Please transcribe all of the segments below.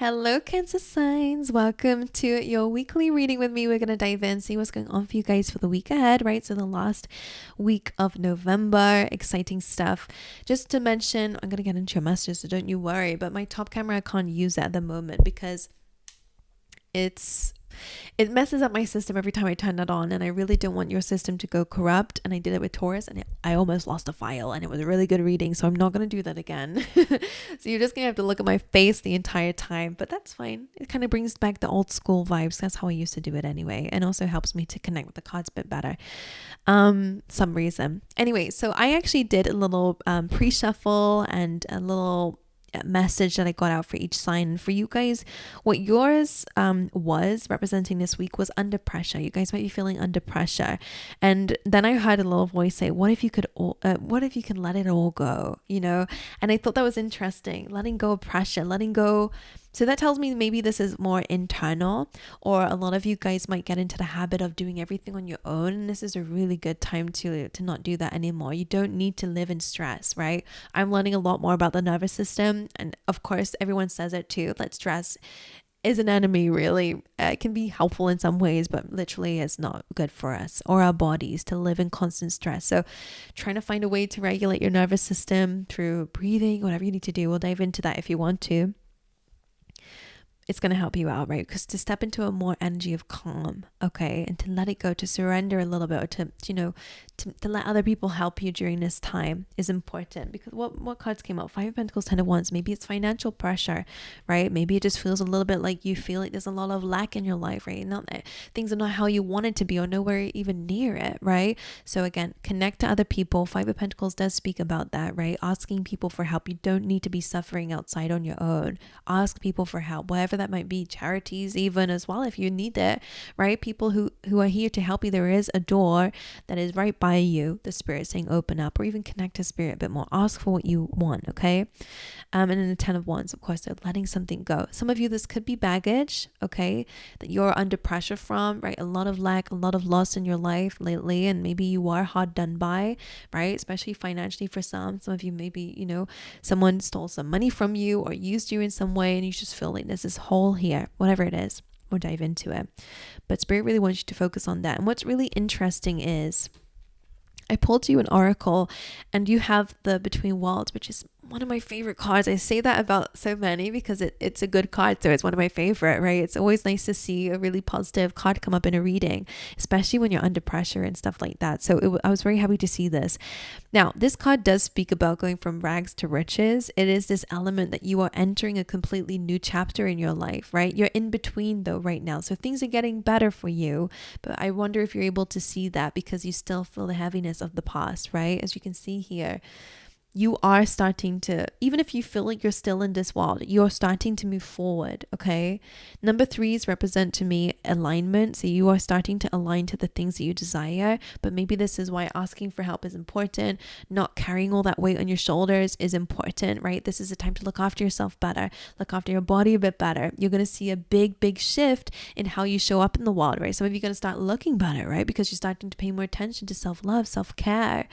Hello, Cancer signs. Welcome to your weekly reading with me. We're going to dive in, see what's going on for you guys for the week ahead, right? So the last week of November, exciting stuff. Just to mention, I'm going to get into your messages, so don't you worry, but my top camera, I can't use it at the moment because it messes up my system every time I turn it on, and I really don't want your system to go corrupt. And I did it with Taurus, and I almost lost a file, and it was a really good reading, so I'm not going to do that again. So you're just going to have to look at my face the entire time, but that's fine. It kind of brings back the old school vibes. That's how I used to do it anyway, and also helps me to connect with the cards a bit better some reason. Anyway, so I actually did a little pre-shuffle and a little message that I got out for each sign. For you guys, what yours was representing this week was under pressure. You guys might be feeling under pressure, and then I heard a little voice say, what if you could let it all go, and I thought that was interesting. Letting go of pressure, letting go. So that tells me maybe this is more internal, or a lot of you guys might get into the habit of doing everything on your own. And this is a really good time to not do that anymore. You don't need to live in stress, right? I'm learning a lot more about the nervous system. And of course, everyone says it too, that stress is an enemy, really. It can be helpful in some ways, but literally it's not good for us or our bodies to live in constant stress. So trying to find a way to regulate your nervous system through breathing, whatever you need to do, we'll dive into that if you want to. It's going to help you out, right? Because to step into a more energy of calm, okay, and to let it go, to surrender a little bit, or to let other people help you during this time is important. Because what cards came out? Five of Pentacles, Ten of Wands. Maybe it's financial pressure, right? Maybe it just feels a little bit like you feel like there's a lot of lack in your life, right? Not that things are not how you want it to be, or nowhere even near it, right? So again, connect to other people. Five of Pentacles does speak about that, right? Asking people for help. You don't need to be suffering outside on your own. Ask people for help, whatever that might be. Charities even as well, if you need it, right? People who are here to help you. There is a door that is right by you, the spirit saying open up, or even connect to spirit a bit more. Ask for what you want, okay? And then the Ten of Wands, of course, they're letting something go. Some of you, this could be baggage, okay, that you're under pressure from, right? A lot of lack, a lot of loss in your life lately, and maybe you are hard done by, right? Especially financially for some of you, maybe, someone stole some money from you or used you in some way, and you just feel like there's this hole here, whatever it is. We'll dive into it. But Spirit really wants you to focus on that. And what's really interesting is I pulled you an oracle, and you have the Between Worlds, which is one of my favorite cards. I say that about so many because it's a good card, so it's one of my favorite, right? It's always nice to see a really positive card come up in a reading, especially when you're under pressure and stuff like that. So I was very happy to see this. Now, this card does speak about going from rags to riches. It is this element that you are entering a completely new chapter in your life, right? You're in between though right now, so things are getting better for you, but I wonder if you're able to see that because you still feel the heaviness of the past, right? As you can see here, you are starting to, even if you feel like you're still in this world, you're starting to move forward, okay? Number threes represent to me alignment. So you are starting to align to the things that you desire, but maybe this is why asking for help is important. Not carrying all that weight on your shoulders is important, right? This is a time to look after yourself better, look after your body a bit better. You're going to see a big shift in how you show up in the world, right? Some of you are going to start looking better, right? Because you're starting to pay more attention to self-love, self-care.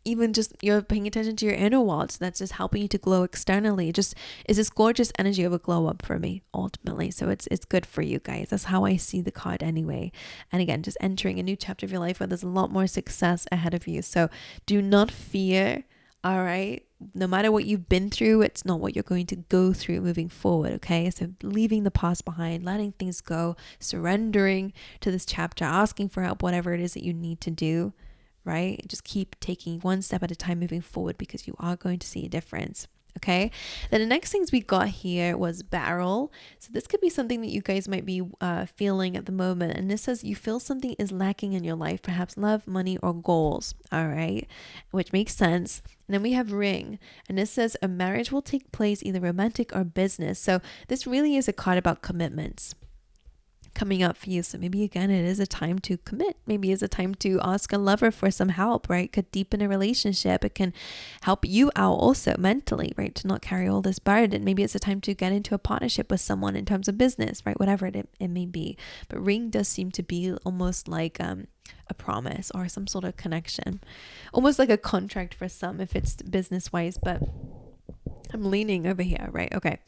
Even just you're paying attention to your inner world, so that's just helping you to glow externally. Just is this gorgeous energy of a glow up for me ultimately. So it's good for you guys. That's how I see the card anyway. And again, just entering a new chapter of your life where there's a lot more success ahead of you. So do not fear, all right? No matter what you've been through, it's not what you're going to go through moving forward, okay? So leaving the past behind, letting things go, surrendering to this chapter, asking for help, whatever it is that you need to do, right? Just keep taking one step at a time moving forward, because you are going to see a difference. Okay, then the next things we got here was barrel. So this could be something that you guys might be feeling at the moment, and this says you feel something is lacking in your life, perhaps love, money, or goals. All right, which makes sense. And then we have ring, and this says a marriage will take place, either romantic or business. So this really is a card about commitments coming up for you. So maybe again, it is a time to commit. Maybe it's a time to ask a lover for some help, right? It could deepen a relationship. It can help you out also mentally, right? To not carry all this burden. Maybe it's a time to get into a partnership with someone in terms of business, right? Whatever it may be. But ring does seem to be almost like a promise or some sort of connection, almost like a contract for some if it's business wise. But I'm leaning over here, right? Okay.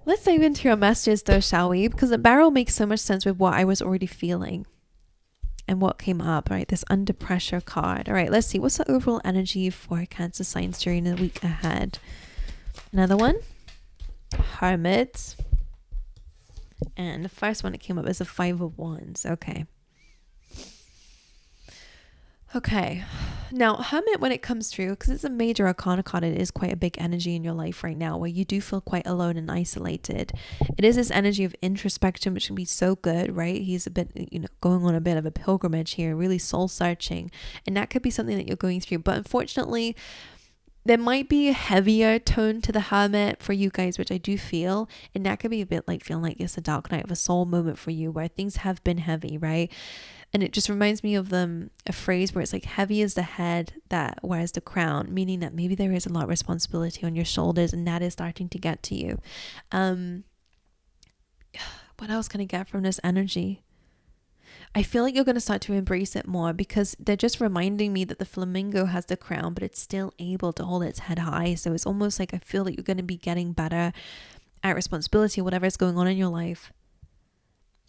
Let's dive into your messages though, shall we? Because the barrel makes so much sense with what I was already feeling and what came up, right? This under pressure card. All right, let's see. What's the overall energy for Cancer signs during the week ahead? Another one. Hermit. And the first one that came up is a 5 of Wands. Okay. Okay. Now, Hermit, when it comes through, because it's a major arcana card, it is quite a big energy in your life right now where you do feel quite alone and isolated. It is this energy of introspection, which can be so good, right? He's a bit, going on a bit of a pilgrimage here, really soul searching. And that could be something that you're going through. But unfortunately, there might be a heavier tone to the Hermit for you guys, which I do feel. And that could be a bit like feeling like it's a dark night of a soul moment for you where things have been heavy, right? And it just reminds me of a phrase where it's like heavy is the head that wears the crown, meaning that maybe there is a lot of responsibility on your shoulders and that is starting to get to you. What else can I get from this energy? I feel like you're going to start to embrace it more because they're just reminding me that the flamingo has the crown, but it's still able to hold its head high. So it's almost like I feel like you're going to be getting better at responsibility, whatever is going on in your life.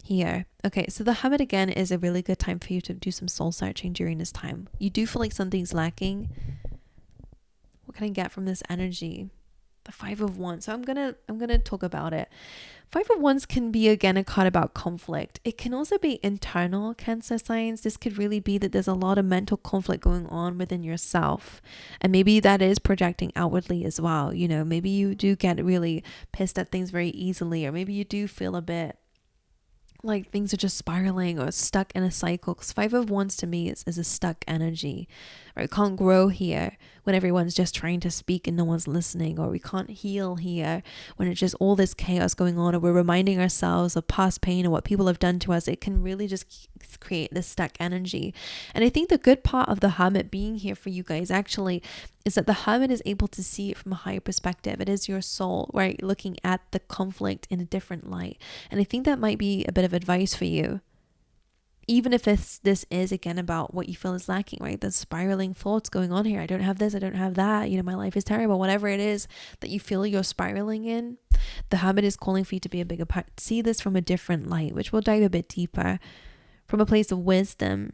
Here. Okay, so the Hermit again is a really good time for you to do some soul searching during this time. You do feel like something's lacking. What can I get from this energy? The 5 of Wands. So I'm gonna talk about it. 5 of Wands can be again a card about conflict. It can also be internal, Cancer signs. This could really be that there's a lot of mental conflict going on within yourself. And maybe that is projecting outwardly as well. Maybe you do get really pissed at things very easily, or maybe you do feel a bit like things are just spiraling or stuck in a cycle. Because 5 of Wands to me is a stuck energy, or it can't grow here when everyone's just trying to speak and no one's listening, or we can't heal here when it's just all this chaos going on, or we're reminding ourselves of past pain and what people have done to us. It can really just create this stuck energy. And I think the good part of the Hermit being here for you guys actually is that the Hermit is able to see it from a higher perspective. It is your soul, right? Looking at the conflict in a different light. And I think that might be a bit of advice for you. Even if this is again about what you feel is lacking, right? The spiraling thoughts going on here. I don't have this, I don't have that. My life is terrible. Whatever it is that you feel you're spiraling in, the Hermit is calling for you to be a bigger part. See this from a different light, which we'll dive a bit deeper. From a place of wisdom.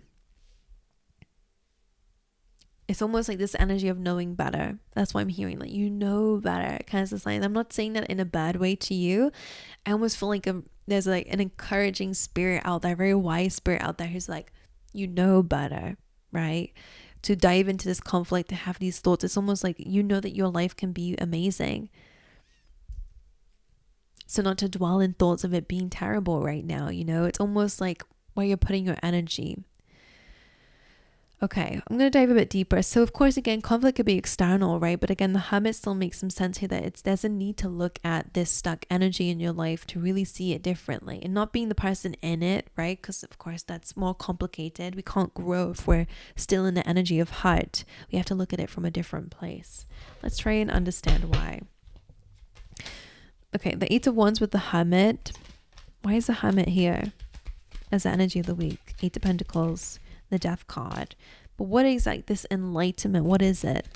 It's almost like this energy of knowing better. That's why I'm hearing like you know better kinds of signs. I'm not saying that in a bad way to you. I almost feel like there's like an encouraging spirit out there, very wise spirit out there who's like, you know better, right? To dive into this conflict, to have these thoughts. It's almost like you know that your life can be amazing. So not to dwell in thoughts of it being terrible right now, it's almost like where you're putting your energy. Okay, I'm going to dive a bit deeper. So of course, again, conflict could be external, right? But again, the Hermit still makes some sense here that there's a need to look at this stuck energy in your life to really see it differently and not being the person in it, right? Because of course, that's more complicated. We can't grow if we're still in the energy of hurt. We have to look at it from a different place. Let's try and understand why. Okay, the 8 of Wands with the Hermit. Why is the Hermit here as the energy of the week? 8 of Pentacles. The Death card. But what is like this enlightenment? What is it?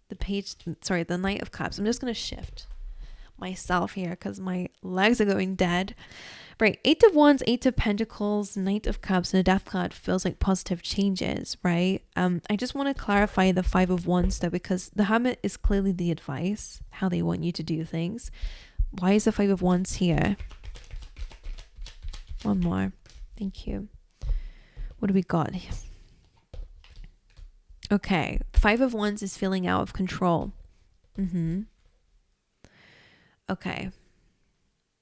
The Knight of Cups. I'm just going to shift myself here because my legs are going dead. Right. 8 of Wands, 8 of Pentacles, Knight of Cups, and the Death card feels like positive changes, right? I just want to clarify the 5 of Wands though, because the Hermit is clearly the advice, how they want you to do things. Why is the 5 of Wands here? One more. Thank you. What do we got here? Okay. 5 of Wands is feeling out of control. Okay.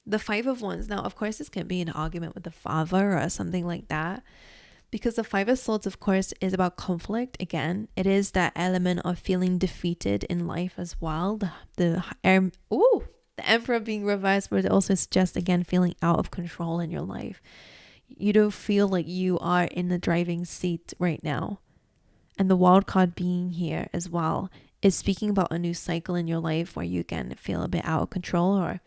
The 5 of Wands. Now, of course, this can be an argument with the father or something like that. Because the 5 of Swords, of course, is about conflict. Again, it is that element of feeling defeated in life as well. The Emperor being reversed, but it also suggests, again, feeling out of control in your life. You don't feel like you are in the driving seat right now. And the wild card being here as well is speaking about a new cycle in your life where you again feel a bit out of control. Or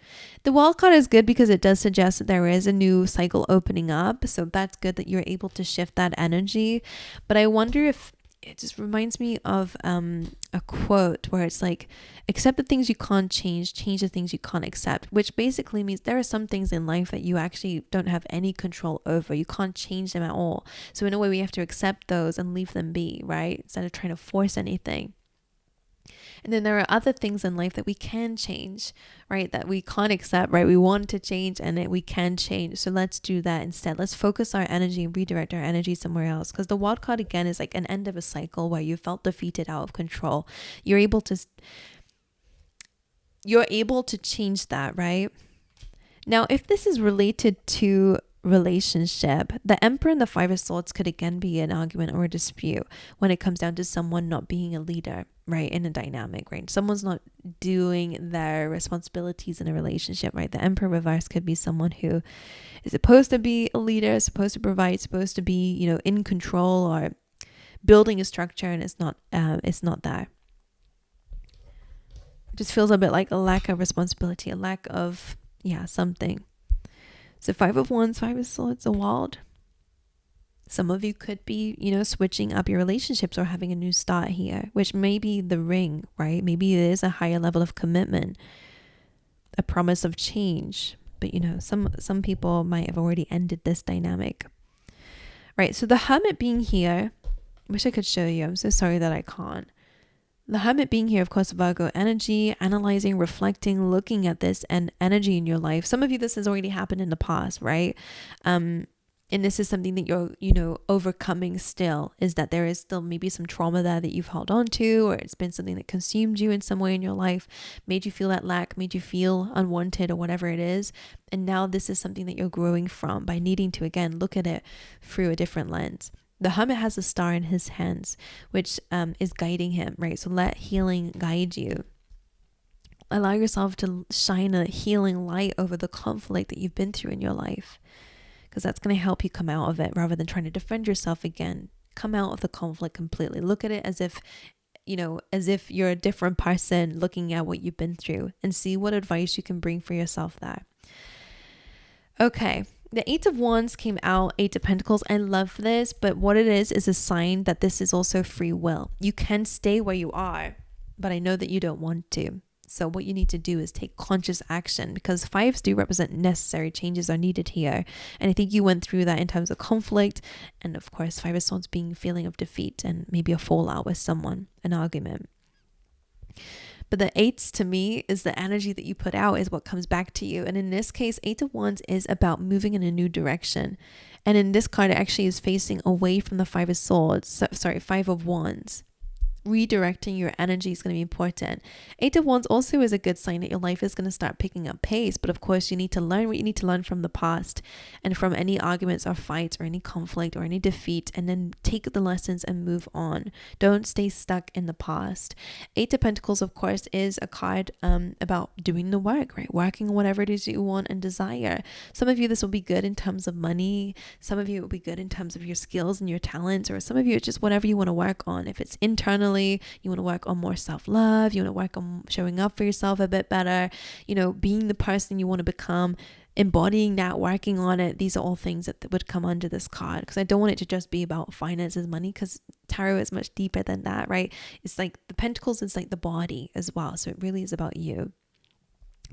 the wild card is good because it does suggest that there is a new cycle opening up. So that's good that you're able to shift that energy. But I wonder if it just reminds me of a quote where it's like, accept the things you can't change the things you can't accept, which basically means there are some things in life that you actually don't have any control over. You can't change them at all. So in a way, we have to accept those and leave them be, right? Instead of trying to force anything. And then there are other things in life that we can change, right? That we can't accept, right? We want to change and we can change. So let's do that instead. Let's focus our energy and redirect our energy somewhere else. Because the wild card again is like an end of a cycle where you felt defeated, out of control. You're able to change that, right? Now, if this is related to relationship, the Emperor and the Five of Swords could again be an argument or a dispute when it comes down to someone not being a leader, right? In a dynamic, right? Someone's not doing their responsibilities in a relationship, right? The Emperor reverse could be someone who is supposed to be a leader, supposed to provide, supposed to be, in control or building a structure, and it's not that. It just feels a bit like a lack of responsibility, a lack of something. So Five of Wands, Five of Swords, a wild. Some of you could be, switching up your relationships or having a new start here, which may be the ring, right? Maybe it is a higher level of commitment, a promise of change. But, some people might have already ended this dynamic, right? So the Hermit being here, wish I could show you. I'm so sorry that I can't. The Hermit being here, of course, Virgo energy, analyzing, reflecting, looking at this and energy in your life. Some of you, this has already happened in the past, right? And this is something that you're, overcoming still, is that there is still maybe some trauma there that you've held on to, or it's been something that consumed you in some way in your life, made you feel that lack, made you feel unwanted or whatever it is. And now this is something that you're growing from by needing to, again, look at it through a different lens. The Hermit has a star in his hands, which is guiding him, right? So let healing guide you. Allow yourself to shine a healing light over the conflict that you've been through in your life, because that's going to help you come out of it rather than trying to defend yourself again. Come out of the conflict completely. Look at it as if you're a different person looking at what you've been through, and see what advice you can bring for yourself there. Okay. The Eight of Wands came out, Eight of Pentacles. I love this, but what it is a sign that this is also free will. You can stay where you are, but I know that you don't want to. So what you need to do is take conscious action, because fives do represent necessary changes are needed here. And I think you went through that in terms of conflict. And of course, Five of Swords being feeling of defeat and maybe a fallout with someone, an argument. But the eights, to me, is the energy that you put out is what comes back to you. And in this case, Eight of Wands is about moving in a new direction. And in this card, it actually is facing away from the Five of Swords. Five of Wands. Redirecting your energy is going to be important. Eight of Wands also is a good sign that your life is going to start picking up pace. But of course, you need to learn what you need to learn from the past and from any arguments or fights or any conflict or any defeat, and then take the lessons and move on. Don't stay stuck in the past. Eight of Pentacles, of course, is a card about doing the work, right? Working on whatever it is you want and desire. Some of you, this will be good in terms of money. Some of you, it will be good in terms of your skills and your talents, or some of you, it's just whatever you want to work on. If it's internally, you want to work on more self-love, you want to work on showing up for yourself a bit better, being the person you want to become, embodying that, working on it. These are all things that would come under this card, because I don't want it to just be about finances, money, because tarot is much deeper than that, right? It's like the Pentacles is like the body as well. So it really is about you.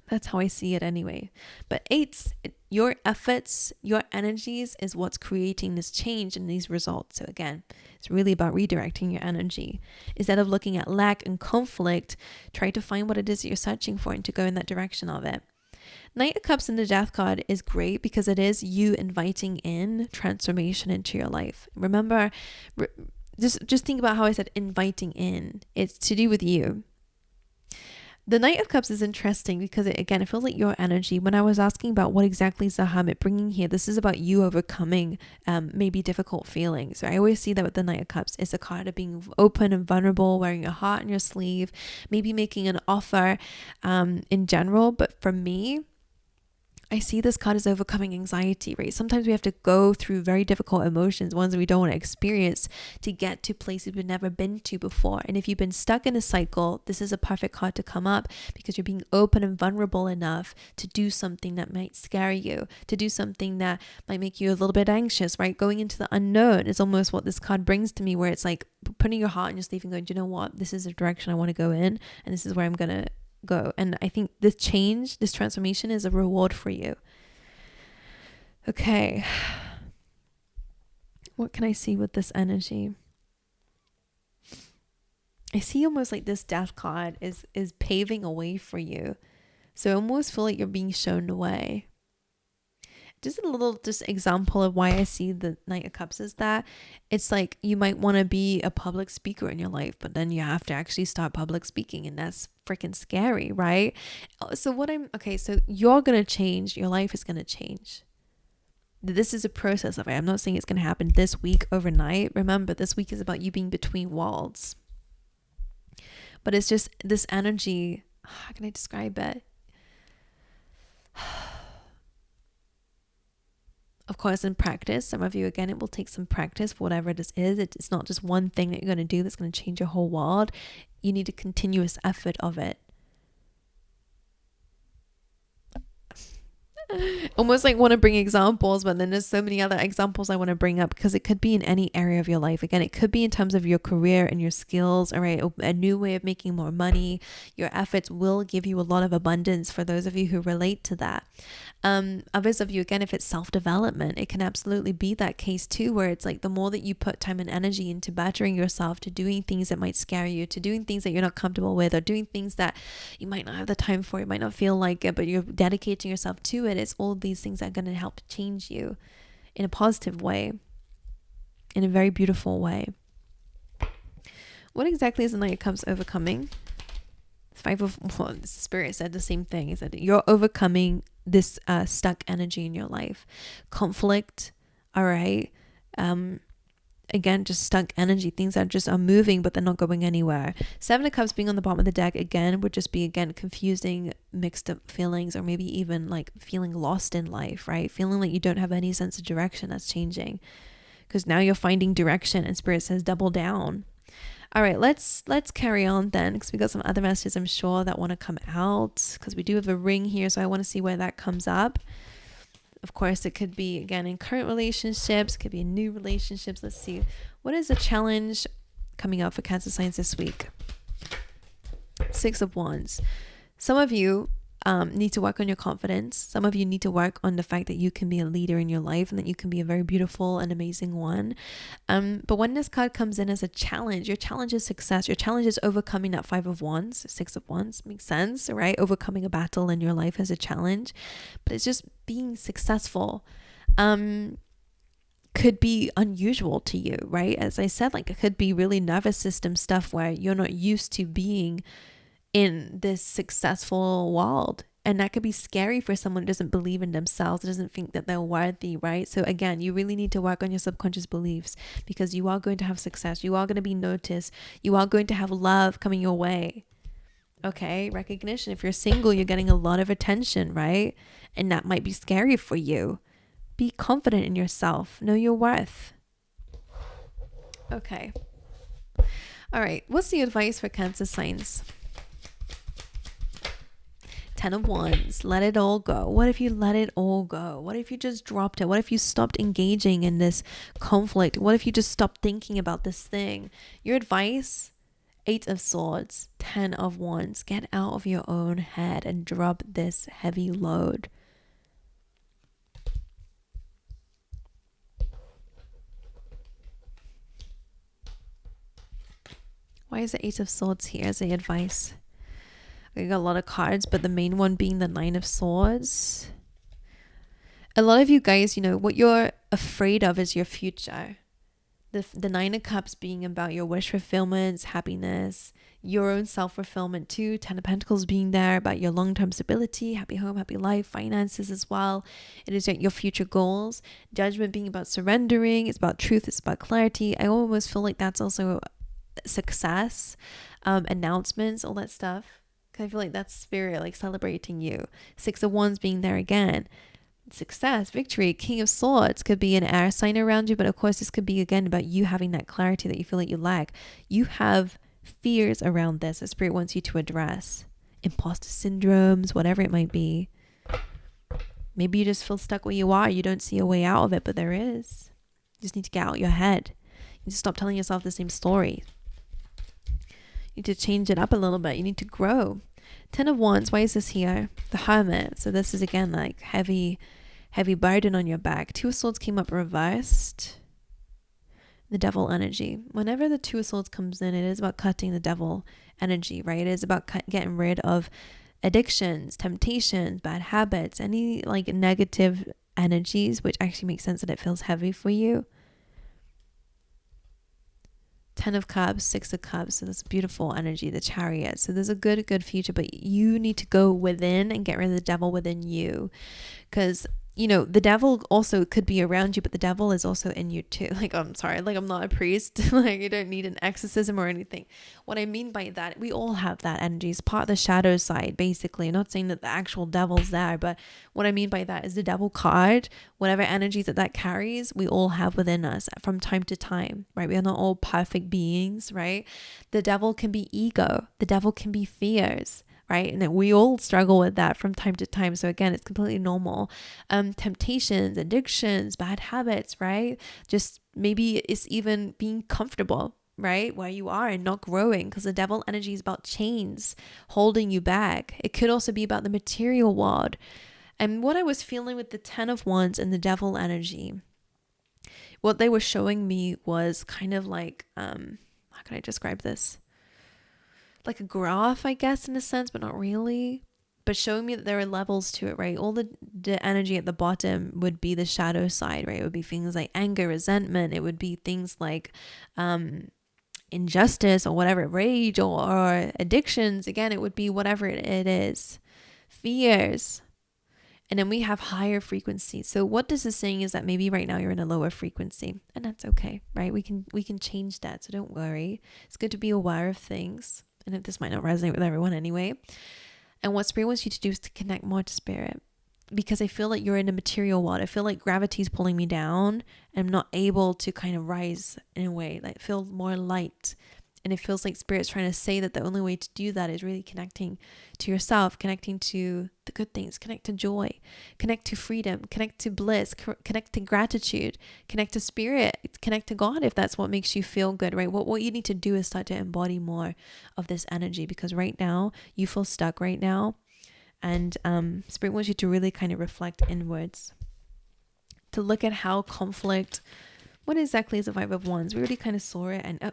That's how I see it anyway. But eights, your efforts, your energies is what's creating this change and these results. So again, it's really about redirecting your energy. Instead of looking at lack and conflict, try to find what it is that you're searching for and to go in that direction of it. Knight of Cups in the Death card is great because it is you inviting in transformation into your life. Remember, just think about how I said inviting in. It's to do with you. The Knight of Cups is interesting because it feels like your energy. When I was asking about what exactly is the Hermit bringing here, this is about you overcoming maybe difficult feelings. So I always see that with the Knight of Cups. It's a card of being open and vulnerable, wearing your heart on your sleeve, maybe making an offer in general. But for me, I see this card as overcoming anxiety, right? Sometimes we have to go through very difficult emotions, ones that we don't want to experience, to get to places we've never been to before. And if you've been stuck in a cycle, this is a perfect card to come up, because you're being open and vulnerable enough to do something that might scare you, to do something that might make you a little bit anxious, right? Going into the unknown is almost what this card brings to me, where it's like putting your heart in your sleeve and going, do you know what? This is the direction I want to go in, and this is where I'm going to go. And I think this change, this transformation is a reward for you. Okay. What can I see with this energy? I see almost like this death card is paving a way for you. So I almost feel like you're being shown the way. Just a little example of why I see the Knight of Cups is that it's like you might want to be a public speaker in your life, but then you have to actually start public speaking, and that's freaking scary, right? So so you're going to change. Your life is going to change. This is a process of it. I'm not saying it's going to happen this week overnight. Remember, this week is about you being between worlds. But it's just this energy. How can I describe it? Of course, in practice, some of you, again, it will take some practice for whatever this is. It's not just one thing that you're going to do that's going to change your whole world. You need a continuous effort of it. Almost like want to bring examples, but then there's so many other examples I want to bring up, because it could be in any area of your life. Again, it could be in terms of your career and your skills, all right, a new way of making more money. Your efforts will give you a lot of abundance for those of you who relate to that. Others of you, again, if it's self-development, it can absolutely be that case too, where it's like the more that you put time and energy into bettering yourself, to doing things that might scare you, to doing things that you're not comfortable with, or doing things that you might not have the time for, you might not feel like it, but you're dedicating yourself to it. It's all these things that are going to help change you in a positive way, in a very beautiful way. What exactly is the Knight of Cups overcoming? The Spirit said the same thing. He said you're overcoming this stuck energy in your life, conflict. All right. Again, just stuck energy, things that just are moving, but they're not going anywhere. Seven of Cups being on the bottom of the deck again would just be, again, confusing, mixed up feelings, or maybe even like feeling lost in life, right? Feeling like you don't have any sense of direction. That's changing, because now you're finding direction, and Spirit says double down. All right, let's carry on then, because we got some other messages I'm sure that want to come out, because we do have a ring here, so I want to see where that comes up. Of course, it could be, again, in current relationships, it could be in new relationships. Let's see, what is the challenge coming up for Cancer signs this week? Six of Wands. Some of you need to work on your confidence. Some of you need to work on the fact that you can be a leader in your life, and that you can be a very beautiful and amazing one. But when this card comes in as a challenge, your challenge is success. Your challenge is overcoming that Five of Wands, Six of Wands. Makes sense, right? Overcoming a battle in your life as a challenge. But it's just being successful. Could be unusual to you, right? As I said, like, it could be really nervous system stuff where you're not used to being in this successful world, and that could be scary for someone who doesn't believe in themselves, doesn't think that they're worthy, right? So again, you really need to work on your subconscious beliefs, because you are going to have success, you are going to be noticed, you are going to have love coming your way. Okay, recognition. If you're single, you're getting a lot of attention, right? And that might be scary for you. Be confident in yourself, know your worth. Okay, all right, what's the advice for Cancer signs? Ten of Wands, let it all go. What if you let it all go? What if you just dropped it? What if you stopped engaging in this conflict? What if you just stopped thinking about this thing? Your advice, Eight of Swords, Ten of Wands. Get out of your own head and drop this heavy load. Why is the Eight of Swords here as the advice? We got a lot of cards, but the main one being the Nine of Swords. A lot of you guys, you know, what you're afraid of is your future. The Nine of Cups being about your wish fulfillments, happiness, your own self-fulfillment too. Ten of Pentacles being there about your long-term stability, happy home, happy life, finances as well. It is your future goals. Judgment being about surrendering. It's about truth. It's about clarity. I almost feel like that's also success, announcements, all that stuff. Because I feel like that's spirit, like celebrating you. 6 of Wands being there again. Success, victory, King of Swords could be an air sign around you, but of course this could be again about you having that clarity that you feel like you lack. You have fears around this that spirit wants you to address. Imposter syndromes, whatever it might be. Maybe you just feel stuck where you are. You don't see a way out of it, but there is. You just need to get out your head. You need to stop telling yourself the same story. You need to change it up a little bit. You need to grow. 10 of Wands, why is this here? The Hermit. So this is again like heavy burden on your back. 2 of Swords came up reversed. The Devil energy. Whenever the 2 of Swords comes in, it is about cutting the devil energy, right? It is about getting rid of addictions, temptations, bad habits, any like negative energies, which actually makes sense that it feels heavy for you. 10 of Cups, 6 of Cups. So that's beautiful energy, the Chariot. So there's a good future, but you need to go within and get rid of the devil within you. Because, you know, the devil also could be around you, but the devil is also in you too. Like, I'm sorry, like I'm not a priest. Like you don't need an exorcism or anything. What I mean by that, we all have that energy. It's part of the shadow side, basically. I'm not saying that the actual devil's there, but what I mean by that is the devil card, whatever energies that carries, we all have within us from time to time, right? We are not all perfect beings, right? The devil can be ego. The devil can be fears. Right? And we all struggle with that from time to time. So again, it's completely normal. Temptations, addictions, bad habits, right? Just maybe it's even being comfortable, right? Where you are and not growing, because the devil energy is about chains holding you back. It could also be about the material world. And what I was feeling with the 10 of Wands and the devil energy, what they were showing me was kind of like, how can I describe this? Like a graph, I guess, in a sense, but not really. But showing me that there are levels to it, right? All the energy at the bottom would be the shadow side, right? It would be things like anger, resentment. It would be things like injustice or whatever, rage or addictions. Again, it would be whatever it is. Fears. And then we have higher frequencies. So what this is saying is that maybe right now you're in a lower frequency, and that's okay, right? We can change that. So don't worry. It's good to be aware of things. And if this might not resonate with everyone anyway. And what spirit wants you to do is to connect more to spirit. Because I feel like you're in a material world. I feel like gravity is pulling me down. And I'm not able to kind of rise in a way. Like feel more light. And it feels like spirit's trying to say that the only way to do that is really connecting to yourself. Connecting to the good things. Connect to joy. Connect to freedom. Connect to bliss. Connect to gratitude. Connect to spirit. Connect to God if that's what makes you feel good, right? What you need to do is start to embody more of this energy. Because right now, you feel stuck right now. And spirit wants you to really kind of reflect inwards. To look at how conflict... What exactly is the 5 of Wands? We already kind of saw it. And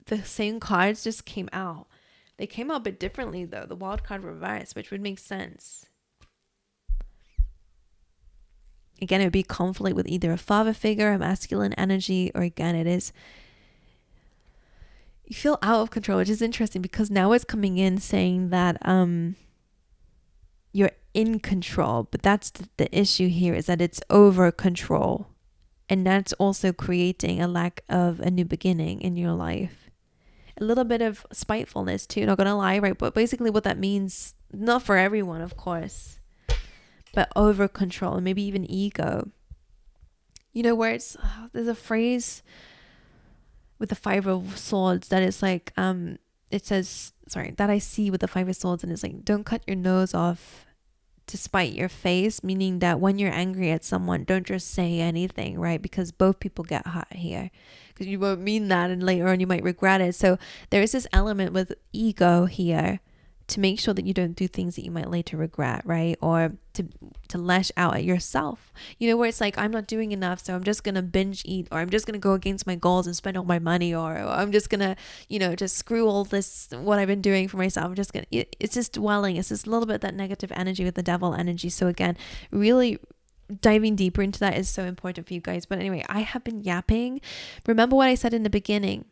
the same cards just came out. They came out a bit differently though. The wild card reversed, which would make sense. Again, it would be conflict with either a father figure, a masculine energy, or again, it is you feel out of control, which is interesting because now it's coming in saying that you're in control, but that's the issue here is that it's over control, and that's also creating a lack of a new beginning in your life. A little bit of spitefulness too, not gonna lie, right? But basically what that means, not for everyone, of course, but over control and maybe even ego. You know, where it's, there's a phrase with the 5 of Swords that is like, it says, that I see with the 5 of Swords, and it's like, don't cut your nose off to spite your face, meaning that when you're angry at someone, don't just say anything, right? Because both people get hurt here. Because you won't mean that, and later on you might regret it. So there is this element with ego here to make sure that you don't do things that you might later regret, right? Or to lash out at yourself. You know, where it's like, I'm not doing enough, so I'm just going to binge eat, or I'm just going to go against my goals and spend all my money, or I'm just going to, you know, just screw all this, what I've been doing for myself. I'm just going to, it's just dwelling. It's just a little bit that negative energy with the devil energy. So again, really diving deeper into that is so important for you guys. But anyway, I have been yapping. Remember what I said in the beginning.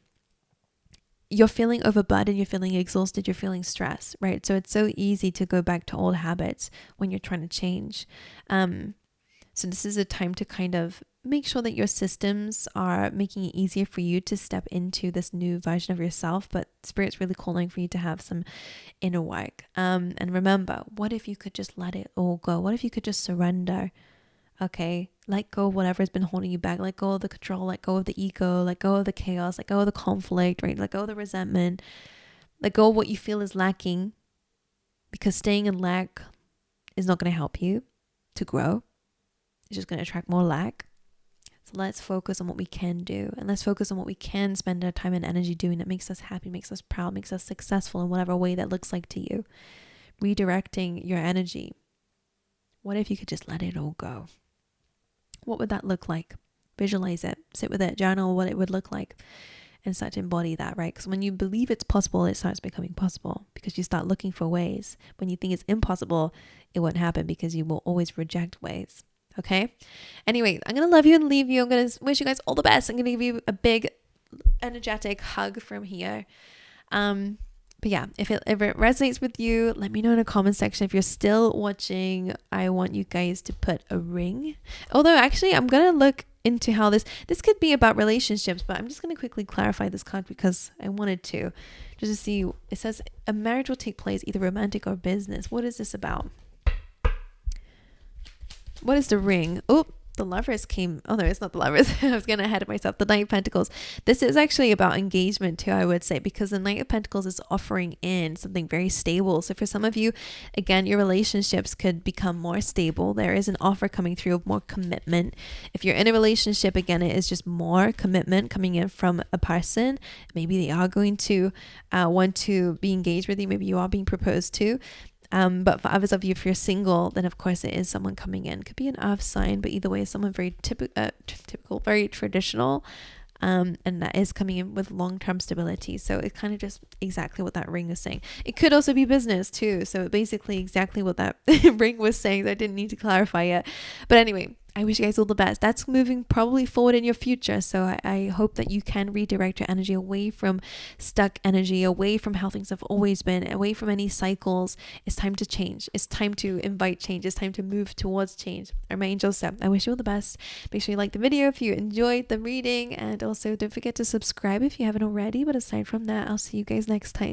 You're feeling overburdened, you're feeling exhausted, you're feeling stressed, right? So it's so easy to go back to old habits when you're trying to change. So this is a time to kind of make sure that your systems are making it easier for you to step into this new version of yourself. But Spirit's really calling for you to have some inner work. And remember, what if you could just let it all go? What if you could just surrender? Okay, let go of whatever has been holding you back. Let go of the control, let go of the ego, let go of the chaos, let go of the conflict, right? Let go of the resentment, let go of what you feel is lacking, because staying in lack is not going to help you to grow. It's just going to attract more lack. So let's focus on what we can do, and let's focus on what we can spend our time and energy doing that makes us happy, makes us proud, makes us successful in whatever way that looks like to you. Redirecting your energy. What if you could just let it all go? What would that look like? Visualize it, sit with it, journal what it would look like, and start to embody that, right? Because when you believe it's possible, it starts becoming possible, because you start looking for ways. When you think it's impossible, it won't happen, because you will always reject ways. Okay. Anyway, I'm going to love you and leave you. I'm going to wish you guys all the best. I'm going to give you a big energetic hug from here. But yeah, if it resonates with you, let me know in the comment section. If you're still watching, I want you guys to put a ring. Although actually, I'm going to look into how this could be about relationships, but I'm just going to quickly clarify this card because I wanted to, just to see. It says a marriage will take place, either romantic or business. What is this about? What is the ring? Oh, the lovers came. Oh no, it's not the lovers. I was getting ahead of myself. The Knight of Pentacles. This is actually about engagement too, I would say, because the Knight of Pentacles is offering in something very stable. So for some of you, again, your relationships could become more stable. There is an offer coming through of more commitment. If you're in a relationship, again, it is just more commitment coming in from a person. Maybe they are going to want to be engaged with you. Maybe you are being proposed to. But for others of you, if you're single, then of course it is someone coming in. Could be an earth sign, but either way, someone very typical, very traditional, and that is coming in with long-term stability. So it's kind of just exactly what that ring is saying. It could also be business too. So basically exactly what that ring was saying. I didn't need to clarify it. But anyway, I wish you guys all the best. That's moving probably forward in your future. So I hope that you can redirect your energy away from stuck energy, away from how things have always been, away from any cycles. It's time to change. It's time to invite change. It's time to move towards change. Or my angel said, I wish you all the best. Make sure you like the video if you enjoyed the reading. And also don't forget to subscribe if you haven't already. But aside from that, I'll see you guys next time.